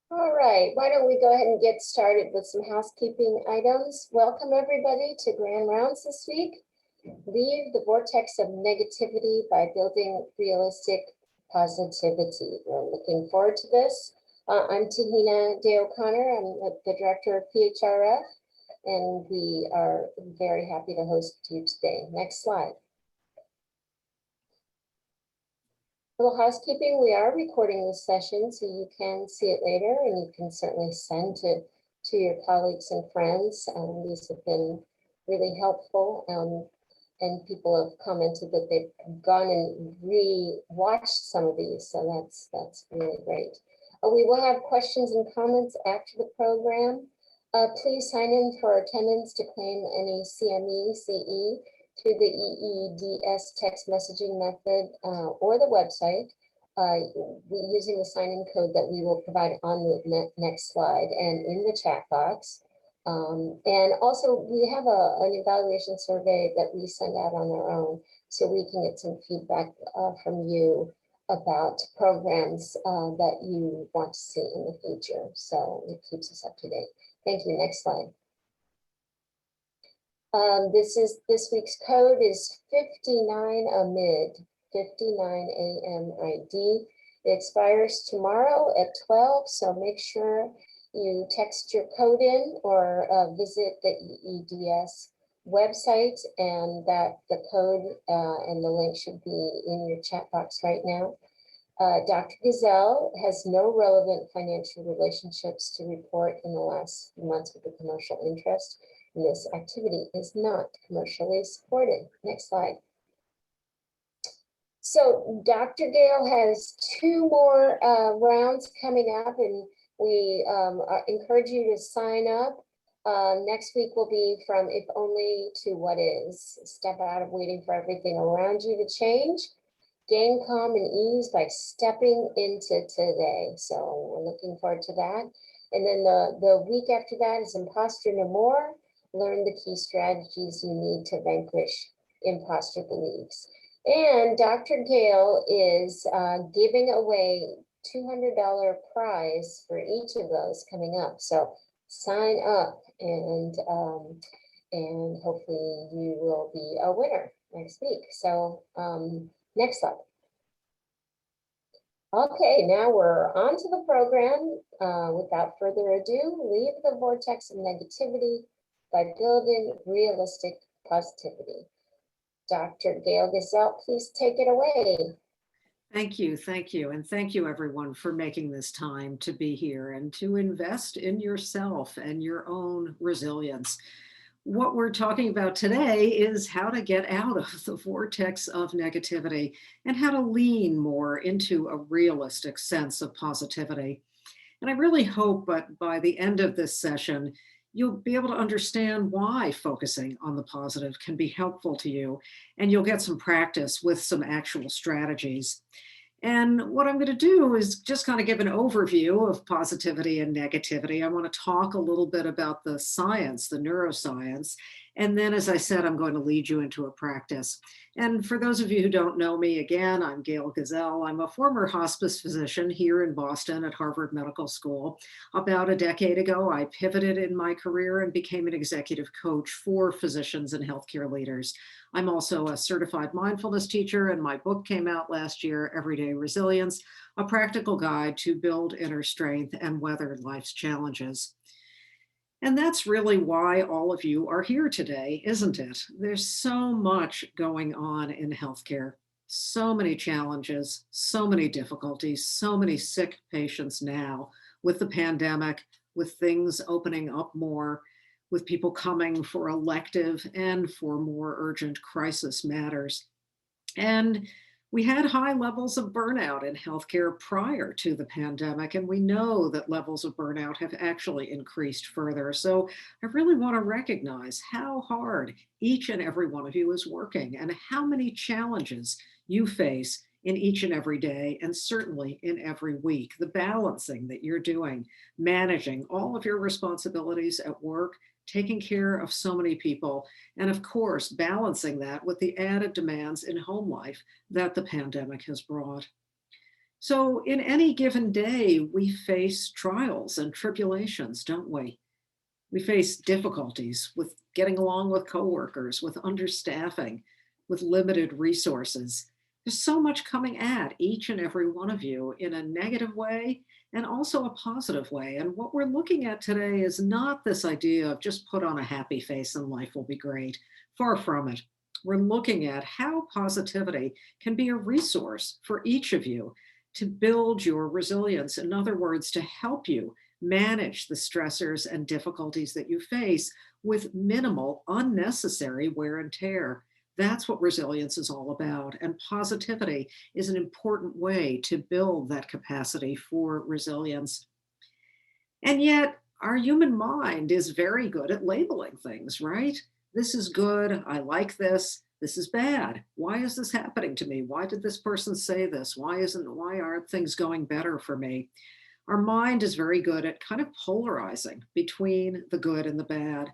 All right, why don't we go ahead and get started with some housekeeping items. Welcome everybody to Grand Rounds this week. Leave the vortex of negativity by building realistic positivity. We're looking forward to this. I'm Tahina Day O'Connor. I'm the director of PHRF, and we are very happy to host you today. Next slide. A little housekeeping, we are recording this session so you can see it later, and you can certainly send to your colleagues and friends. These have been really helpful, and people have commented that they've gone and re-watched some of these, so that's really great. We will have questions and comments after the program. Please sign in for attendance to claim any CME, CE, through the EEDS text messaging method or the website using the sign-in code that we will provide on the next slide and in the chat box. And also we have an evaluation survey that we send out on our own so we can get some feedback from you about programs that you want to see in the future. So it keeps us up to date. Thank you. Next slide. This week's code is 59 AMID, 59 AMID. It expires tomorrow at 12, so make sure you text your code in or visit the EEDS website, and that the code and the link should be in your chat box right now. Dr. Gazelle has no relevant financial relationships to report in the last few months with the commercial interest. This activity is not commercially supported. Next slide. So Dr. Gail has two more rounds coming up, and we encourage you to sign up. Next week will be from if only to what is. Step out of waiting for everything around you to change. Gain calm and ease by stepping into today. So we're looking forward to that. And then the week after that is Imposter No More. Learn the key strategies you need to vanquish imposter beliefs. And Dr. Gail is giving away $200 prize for each of those coming up. So sign up, and hopefully you will be a winner next week. So next slide. Okay, now we're on to the program. Without further ado, leave the vortex of negativity by building realistic positivity. Dr. Gail Gazelle, please take it away. Thank you, and thank you everyone for making this time to be here and to invest in yourself and your own resilience. What we're talking about today is how to get out of the vortex of negativity and how to lean more into a realistic sense of positivity. And I really hope that by the end of this session, you'll be able to understand why focusing on the positive can be helpful to you, and you'll get some practice with some actual strategies. And what I'm going to do is just kind of give an overview of positivity and negativity. I want to talk a little bit about the science, the neuroscience. And then, as I said, I'm going to lead you into a practice. And for those of you who don't know me, again, I'm Gail Gazelle. I'm a former hospice physician here in Boston at Harvard Medical School. About a decade ago, I pivoted in my career and became an executive coach for physicians and healthcare leaders. I'm also a certified mindfulness teacher, and my book came out last year, Everyday Resilience, a practical guide to build inner strength and weather life's challenges. And that's really why all of you are here today, isn't it? There's so much going on in healthcare, so many challenges, so many difficulties, so many sick patients now with the pandemic, with things opening up more, with people coming for elective and for more urgent crisis matters. And we had high levels of burnout in healthcare prior to the pandemic, and we know that levels of burnout have actually increased further. So I really want to recognize how hard each and every one of you is working and how many challenges you face in each and every day, and certainly in every week. The balancing that you're doing, managing all of your responsibilities at work, taking care of so many people, and of course, balancing that with the added demands in home life that the pandemic has brought. So, in any given day, we face trials and tribulations, don't we? We face difficulties with getting along with coworkers, with understaffing, with limited resources. There's so much coming at each and every one of you in a negative way and also a positive way. And what we're looking at today is not this idea of just put on a happy face and life will be great. Far from it. We're looking at how positivity can be a resource for each of you to build your resilience. In other words, to help you manage the stressors and difficulties that you face with minimal, unnecessary wear and tear. That's what resilience is all about. And positivity is an important way to build that capacity for resilience. And yet, our human mind is very good at labeling things, right? This is good. I like this. This is bad. Why is this happening to me? Why did this person say this? Why aren't things going better for me? Our mind is very good at kind of polarizing between the good and the bad.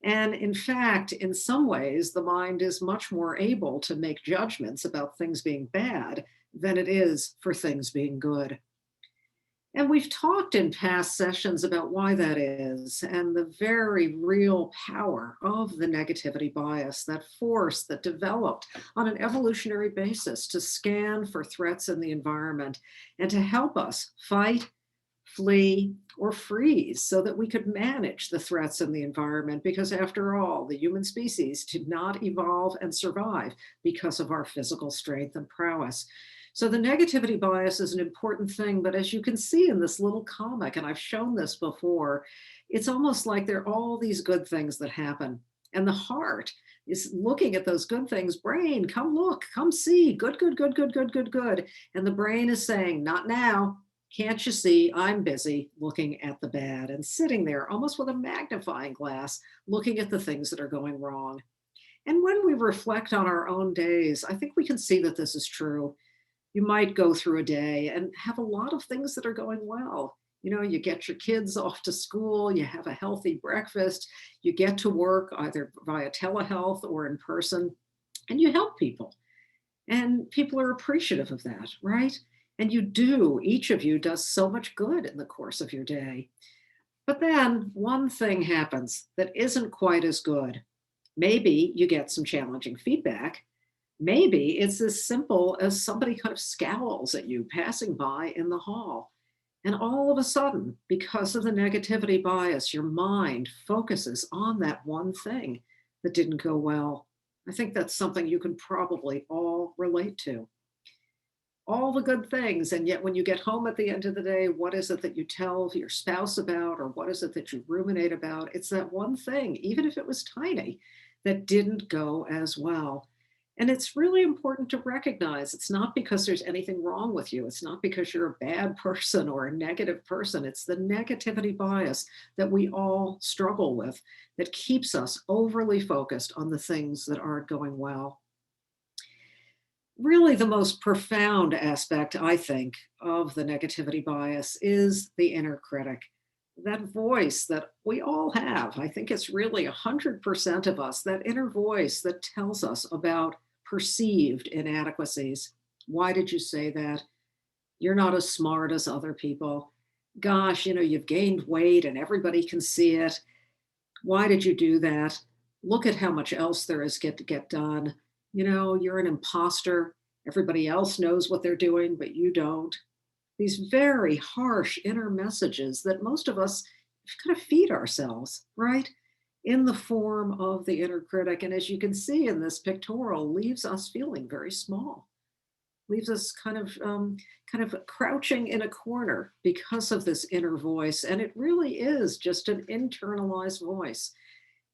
And in fact, in some ways, the mind is much more able to make judgments about things being bad than it is for things being good. And we've talked in past sessions about why that is and the very real power of the negativity bias, that force that developed on an evolutionary basis to scan for threats in the environment and to help us fight, flee, or freeze so that we could manage the threats in the environment. Because after all, the human species did not evolve and survive because of our physical strength and prowess. So the negativity bias is an important thing. But as you can see in this little comic, and I've shown this before, it's almost like there are all these good things that happen. And the heart is looking at those good things. Brain, come look, come see. Good, good, good, good, good, good, good. And the brain is saying, not now. Can't you see I'm busy looking at the bad and sitting there almost with a magnifying glass, looking at the things that are going wrong? And when we reflect on our own days, I think we can see that this is true. You might go through a day and have a lot of things that are going well. You know, you get your kids off to school, you have a healthy breakfast, you get to work either via telehealth or in person, and you help people. And people are appreciative of that, right? And you do, each of you does so much good in the course of your day. But then one thing happens that isn't quite as good. Maybe you get some challenging feedback. Maybe it's as simple as somebody kind of scowls at you passing by in the hall. And all of a sudden, because of the negativity bias, your mind focuses on that one thing that didn't go well. I think that's something you can probably all relate to. All the good things. And yet, when you get home at the end of the day, what is it that you tell your spouse about, or what is it that you ruminate about? It's that one thing, even if it was tiny, that didn't go as well. And it's really important to recognize it's not because there's anything wrong with you. It's not because you're a bad person or a negative person. It's the negativity bias that we all struggle with that keeps us overly focused on the things that aren't going well. Really, the most profound aspect, I think, of the negativity bias is the inner critic. That voice that we all have. I think it's really 100% of us, that inner voice that tells us about perceived inadequacies. Why did you say that? You're not as smart as other people. Gosh, you've gained weight and everybody can see it. Why did you do that? Look at how much else there is to get done. You're an imposter. Everybody else knows what they're doing, but you don't. These very harsh inner messages that most of us kind of feed ourselves, right? In the form of the inner critic. And as you can see in this pictorial, leaves us feeling very small, leaves us kind of crouching in a corner because of this inner voice. And it really is just an internalized voice.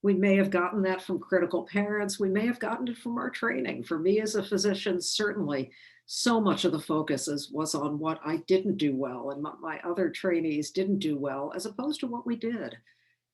We may have gotten that from critical parents. We may have gotten it from our training. For me as a physician, certainly so much of the focus was on what I didn't do well and my other trainees didn't do well, as opposed to what we did.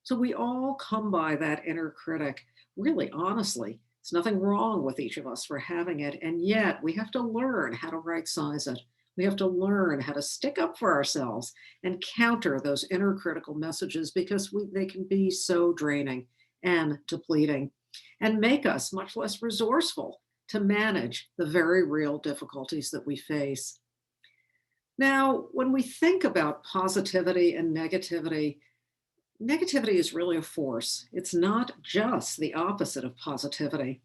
So we all come by that inner critic, really honestly. There's nothing wrong with each of us for having it. And yet we have to learn how to right size it. We have to learn how to stick up for ourselves and counter those inner critical messages because they can be so draining and depleting and make us much less resourceful to manage the very real difficulties that we face. Now, when we think about positivity and negativity, negativity is really a force. It's not just the opposite of positivity.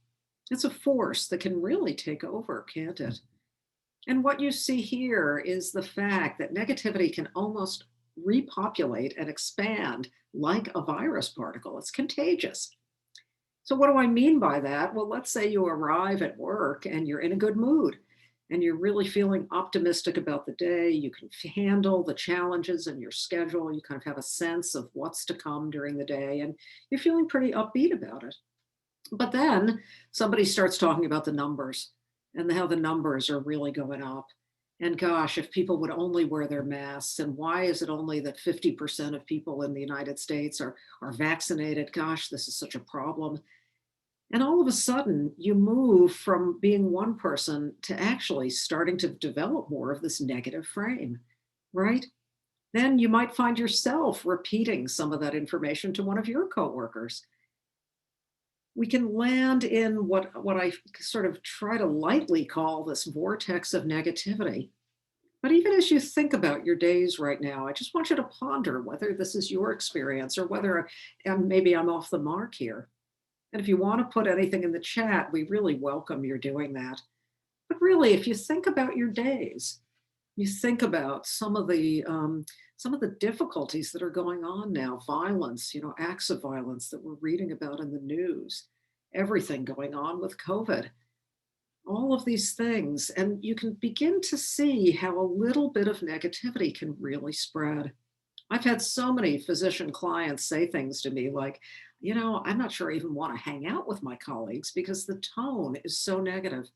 It's a force that can really take over, can't it? And what you see here is the fact that negativity can almost repopulate and expand like a virus particle. It's contagious. So, what do I mean by that? Well, let's say you arrive at work and you're in a good mood and you're really feeling optimistic about the day. You can handle the challenges in your schedule. You kind of have a sense of what's to come during the day and you're feeling pretty upbeat about it. But then somebody starts talking about the numbers and how the numbers are really going up. And gosh, if people would only wear their masks, and why is it only that 50% of people in the United States are vaccinated? Gosh, this is such a problem. And all of a sudden, you move from being one person to actually starting to develop more of this negative frame, right? Then you might find yourself repeating some of that information to one of your coworkers. We can land in what I sort of try to lightly call this vortex of negativity. But even as you think about your days right now, I just want you to ponder whether this is your experience or whether maybe I'm off the mark here. And if you want to put anything in the chat, we really welcome your doing that. But really, if you think about your days, you think about some of the difficulties that are going on now, violence, acts of violence that we're reading about in the news, everything going on with COVID, all of these things. And you can begin to see how a little bit of negativity can really spread. I've had so many physician clients say things to me like, I'm not sure I even want to hang out with my colleagues because the tone is so negative.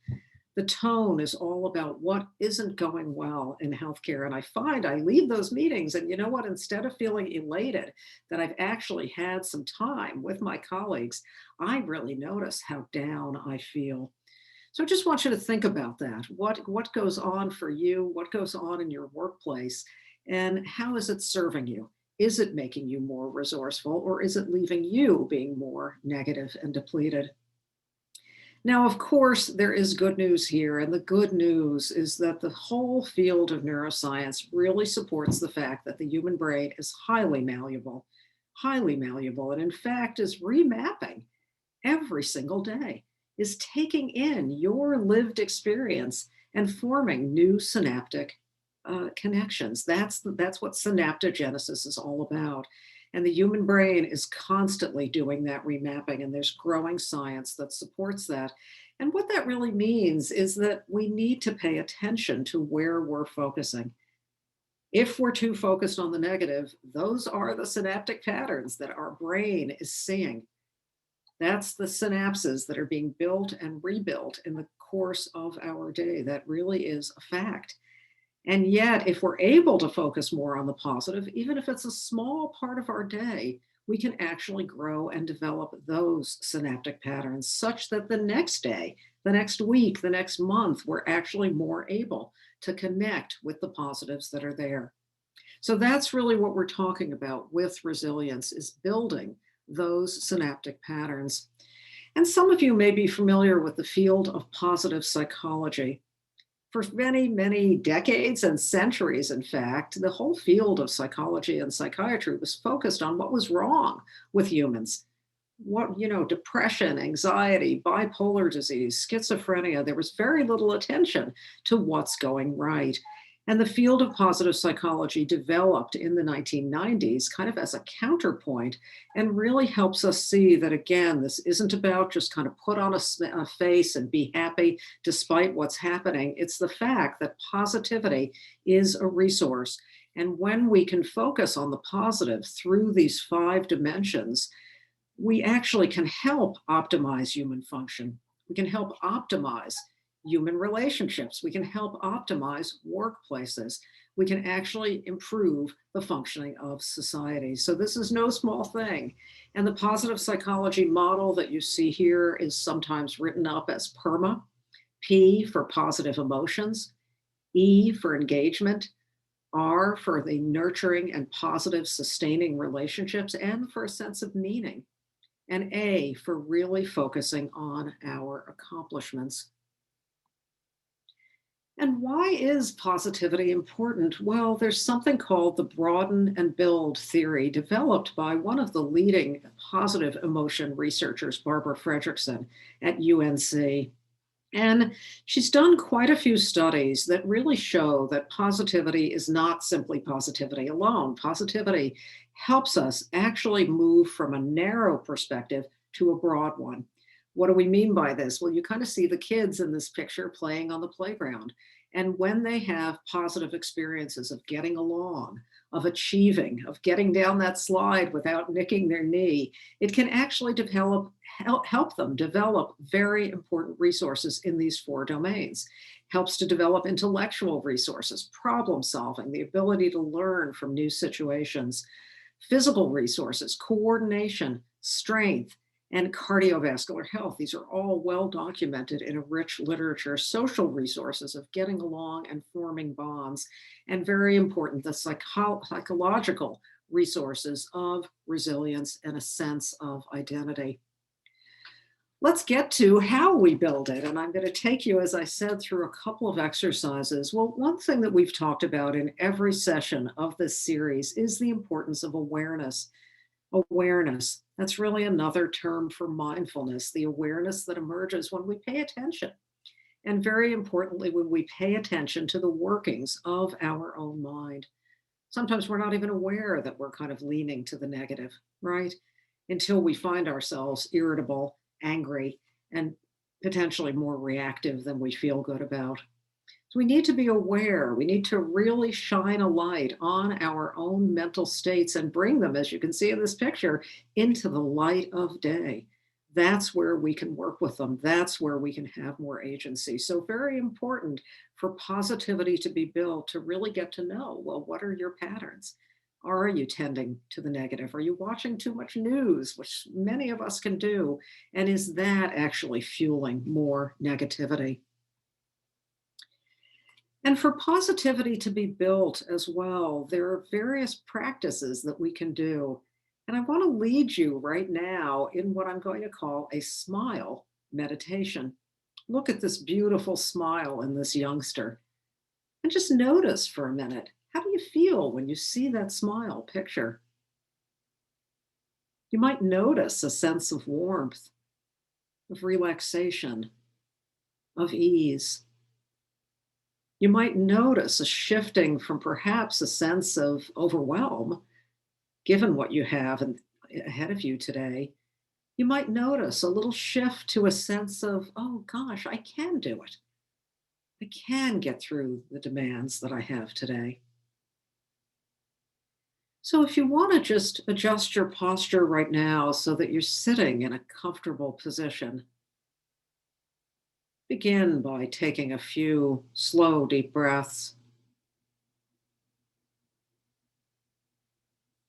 The tone is all about what isn't going well in healthcare. And I find I leave those meetings, and you know what? Instead of feeling elated that I've actually had some time with my colleagues, I really notice how down I feel. So I just want you to think about that. What goes on for you? What goes on in your workplace? And how is it serving you? Is it making you more resourceful, or is it leaving you being more negative and depleted? Now, of course, there is good news here. And the good news is that the whole field of neuroscience really supports the fact that the human brain is highly malleable, and in fact is remapping every single day, is taking in your lived experience and forming new synaptic connections. That's what synaptogenesis is all about. And the human brain is constantly doing that remapping, and there's growing science that supports that. And what that really means is that we need to pay attention to where we're focusing. If we're too focused on the negative, those are the synaptic patterns that our brain is seeing. That's the synapses that are being built and rebuilt in the course of our day. That really is a fact. And yet, if we're able to focus more on the positive, even if it's a small part of our day, we can actually grow and develop those synaptic patterns such that the next day, the next week, the next month, we're actually more able to connect with the positives that are there. So that's really what we're talking about with resilience, is building those synaptic patterns. And some of you may be familiar with the field of positive psychology. For many, many decades and centuries, in fact, the whole field of psychology and psychiatry was focused on what was wrong with humans. Depression, anxiety, bipolar disease, schizophrenia. There was very little attention to what's going right. And the field of positive psychology developed in the 1990s kind of as a counterpoint, and really helps us see that, again, this isn't about just kind of put on a face and be happy despite what's happening. It's the fact that positivity is a resource. And when we can focus on the positive through these 5 dimensions, we actually can help optimize human function. We can help optimize human relationships. We can help optimize workplaces. We can actually improve the functioning of society. So this is no small thing. And the positive psychology model that you see here is sometimes written up as PERMA, P for positive emotions, E for engagement, R for the nurturing and positive sustaining relationships, and for a sense of meaning, and A for really focusing on our accomplishments. And why is positivity important? Well, there's something called the broaden and build theory developed by one of the leading positive emotion researchers, Barbara Fredrickson at UNC. And she's done quite a few studies that really show that positivity is not simply positivity alone. Positivity helps us actually move from a narrow perspective to a broad one. What do we mean by this? Well, you kind of see the kids in this picture playing on the playground. And when they have positive experiences of getting along, of achieving, of getting down that slide without nicking their knee, it can actually help them develop very important resources in these four domains. Helps to develop intellectual resources, problem solving, the ability to learn from new situations, physical resources, coordination, strength, and cardiovascular health. These are all well documented in a rich literature. Social resources of getting along and forming bonds, and very important, the psychological resources of resilience and a sense of identity. Let's get to how we build it. And I'm going to take you, as I said, through a couple of exercises. Well, one thing that we've talked about in every session of this series is the importance of awareness. Awareness, that's really another term for mindfulness, the awareness that emerges when we pay attention. And very importantly, when we pay attention to the workings of our own mind. Sometimes we're not even aware that we're kind of leaning to the negative, right? Until we find ourselves irritable, angry, and potentially more reactive than we feel good about. So we need to be aware. We need to really shine a light on our own mental states and bring them, as you can see in this picture, into the light of day. That's where we can work with them. That's where we can have more agency. So very important for positivity to be built, to really get to know, well, what are your patterns? Are you tending to the negative? Are you watching too much news, which many of us can do? And is that actually fueling more negativity? And for positivity to be built as well, there are various practices that we can do. And I want to lead you right now in what I'm going to call a smile meditation. Look at this beautiful smile in this youngster and just notice for a minute. How do you feel when you see that smile picture? You might notice a sense of warmth, of relaxation, of ease. You might notice a shifting from perhaps a sense of overwhelm, given what you have ahead of you today. You might notice a little shift to a sense of, oh gosh, I can do it. I can get through the demands that I have today. So, if you want to just adjust your posture right now so that you're sitting in a comfortable position, begin by taking a few slow, deep breaths.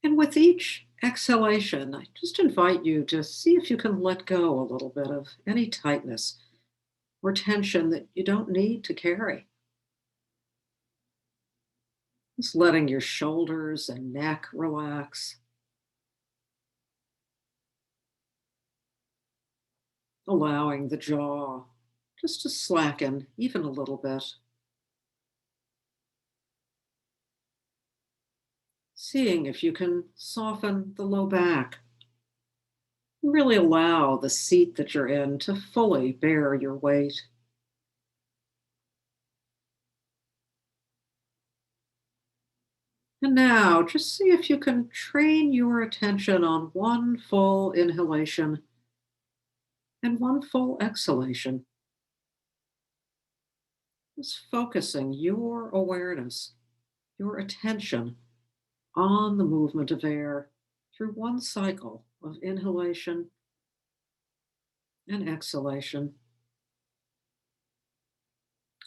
And with each exhalation, I just invite you to see if you can let go a little bit of any tightness or tension that you don't need to carry. Just letting your shoulders and neck relax, allowing the jaw just to slacken even a little bit. Seeing if you can soften the low back. Really allow the seat that you're in to fully bear your weight. And now just see if you can train your attention on one full inhalation and one full exhalation. Just focusing your awareness, your attention on the movement of air through one cycle of inhalation and exhalation.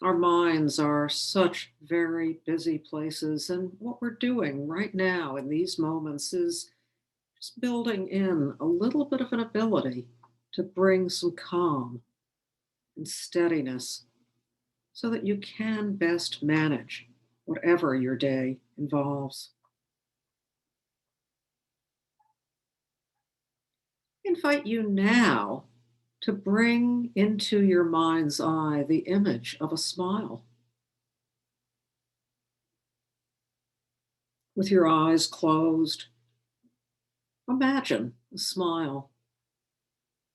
Our minds are such very busy places, and what we're doing right now in these moments is just building in a little bit of an ability to bring some calm and steadiness so that you can best manage whatever your day involves. I invite you now to bring into your mind's eye the image of a smile. With your eyes closed, imagine a smile,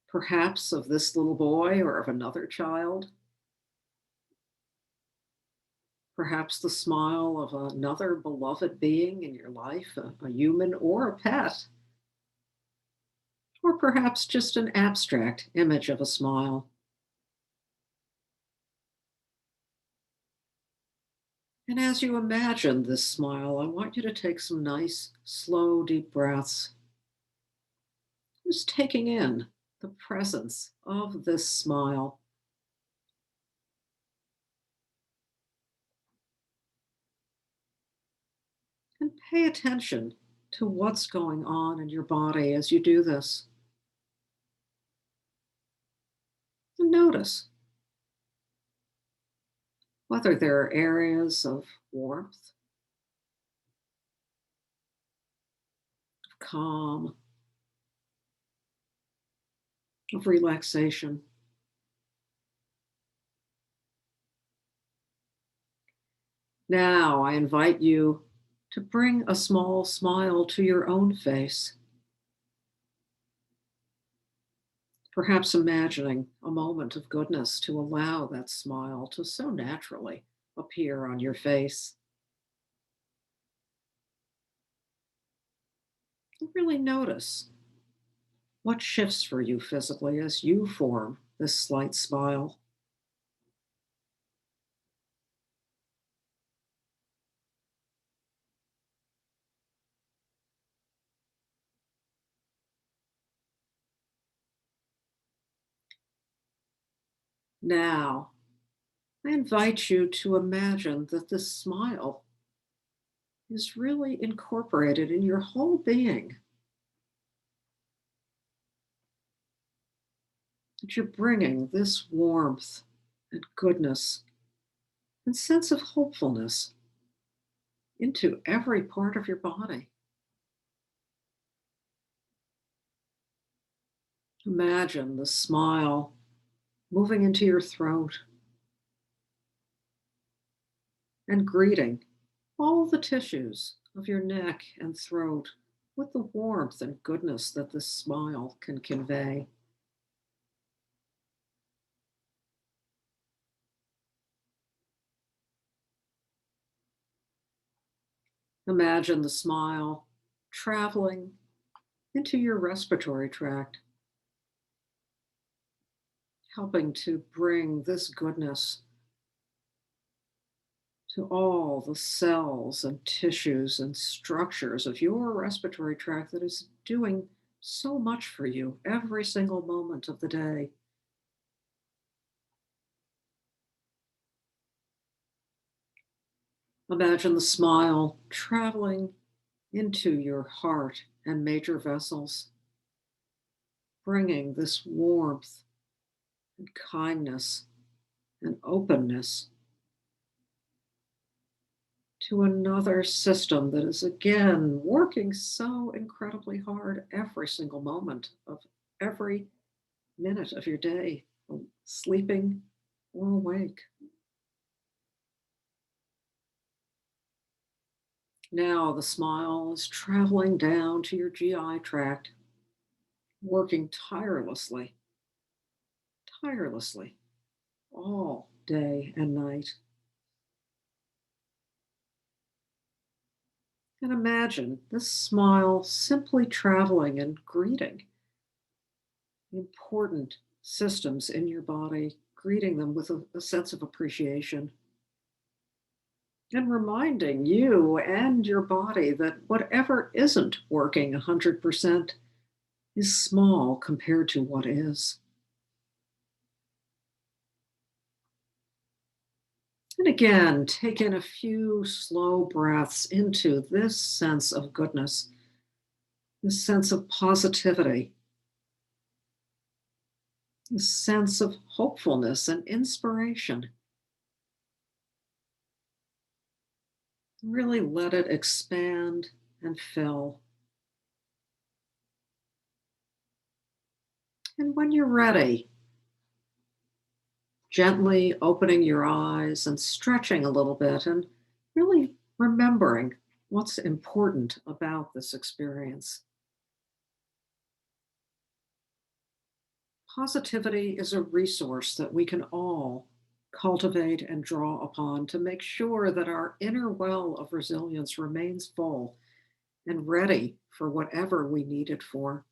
perhaps of this little boy or of another child, perhaps the smile of another beloved being in your life, a human or a pet, or perhaps just an abstract image of a smile. And as you imagine this smile, I want you to take some nice, slow, deep breaths, just taking in the presence of this smile. And pay attention to what's going on in your body as you do this. And notice whether there are areas of warmth, calm, of relaxation. Now I invite you to bring a small smile to your own face, perhaps imagining a moment of goodness to allow that smile to so naturally appear on your face. And really notice what shifts for you physically as you form this slight smile. Now, I invite you to imagine that this smile is really incorporated in your whole being, that you're bringing this warmth and goodness and sense of hopefulness into every part of your body. Imagine the smile moving into your throat and greeting all the tissues of your neck and throat with the warmth and goodness that this smile can convey. Imagine the smile traveling into your respiratory tract, helping to bring this goodness to all the cells and tissues and structures of your respiratory tract that is doing so much for you every single moment of the day. Imagine the smile traveling into your heart and major vessels, bringing this warmth and kindness and openness to another system that is again working so incredibly hard every single moment of every minute of your day, sleeping or awake. Now the smile is traveling down to your GI tract, working tirelessly all day and night. And imagine this smile simply traveling and greeting important systems in your body, greeting them with a sense of appreciation and reminding you and your body that whatever isn't working 100% is small compared to what is. And again, take in a few slow breaths into this sense of goodness, this sense of positivity, this sense of hopefulness and inspiration. Really let it expand and fill. And when you're ready, gently opening your eyes and stretching a little bit and really remembering What's important about this experience? Positivity is a resource that we can all cultivate and draw upon to make sure that our inner well of resilience remains full and ready for whatever we need it for.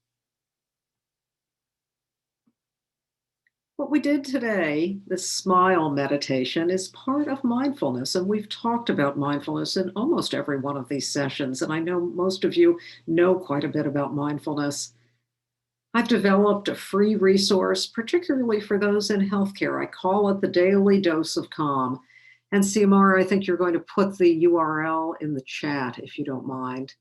What we did today, this smile meditation, is part of mindfulness. And we've talked about mindfulness in almost every one of these sessions. And I know most of you know quite a bit about mindfulness. I've developed a free resource, particularly for those in healthcare. I call it the Daily Dose of Calm. And Ciamara, I think you're going to put the URL in the chat if you don't mind.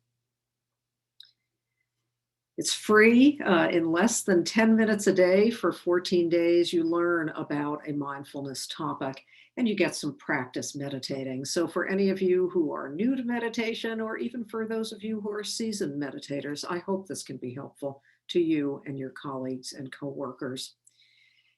It's free. In less than 10 minutes a day for 14 days, you learn about a mindfulness topic and you get some practice meditating. So for any of you who are new to meditation, or even for those of you who are seasoned meditators, I hope this can be helpful to you and your colleagues and coworkers.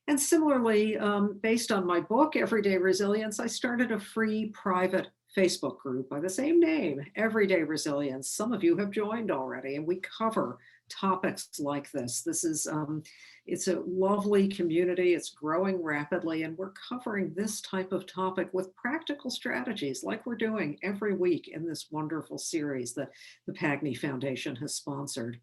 And similarly, based on my book, Everyday Resilience, I started a free private Facebook group by the same name, Everyday Resilience. Some of you have joined already, and we cover topics like this. It's a lovely community. It's growing rapidly, and we're covering this type of topic with practical strategies like we're doing every week in this wonderful series that the Pagny Foundation has sponsored.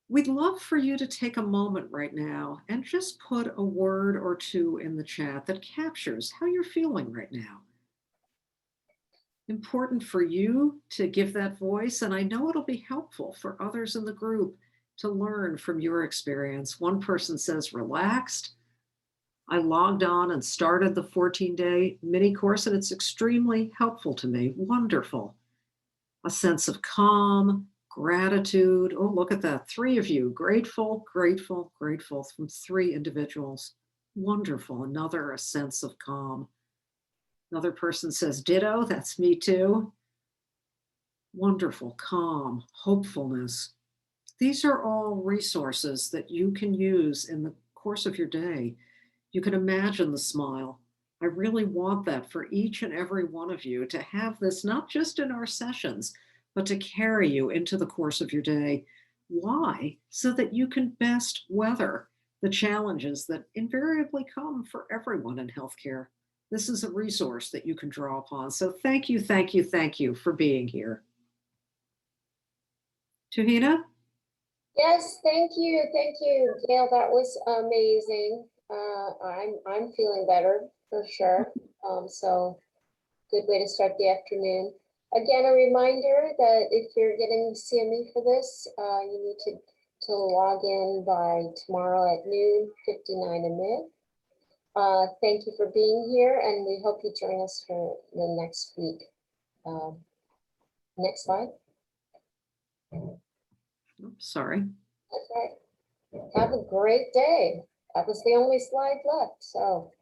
We'd love for you to take a moment right now and just put a word or two in the chat that captures how you're feeling right now. Important for you to give that voice, and I know it'll be helpful for others in the group to learn from your experience. One person says, relaxed. I logged on and started the 14-day mini course, and it's extremely helpful to me. Wonderful. A sense of calm, gratitude. Oh, look at that. 3 of you. Grateful, grateful, grateful from 3 individuals. Wonderful. Another, a sense of calm. Another person says, ditto. That's me too. Wonderful, calm, hopefulness. These are all resources that you can use in the course of your day. You can imagine the smile. I really want that for each and every one of you to have this, not just in our sessions, but to carry you into the course of your day. Why? So that you can best weather the challenges that invariably come for everyone in healthcare. This is a resource that you can draw upon. So thank you, thank you, thank you for being here. Tuhina? Yes, thank you, Gail. That was amazing. I'm feeling better for sure. So good way to start the afternoon. Again, a reminder that if you're getting CME for this, you need to log in by tomorrow at noon, 59 a minute. Thank you for being here, and we hope you join us for the next week. Next slide. Oops, sorry. That's right. Have a great day. That was the only slide left, so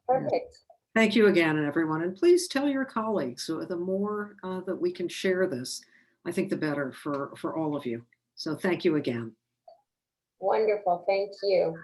perfect. Thank you again, everyone. And please tell your colleagues. So the more that we can share this, I think the better for all of you. So thank you again. Wonderful. Thank you.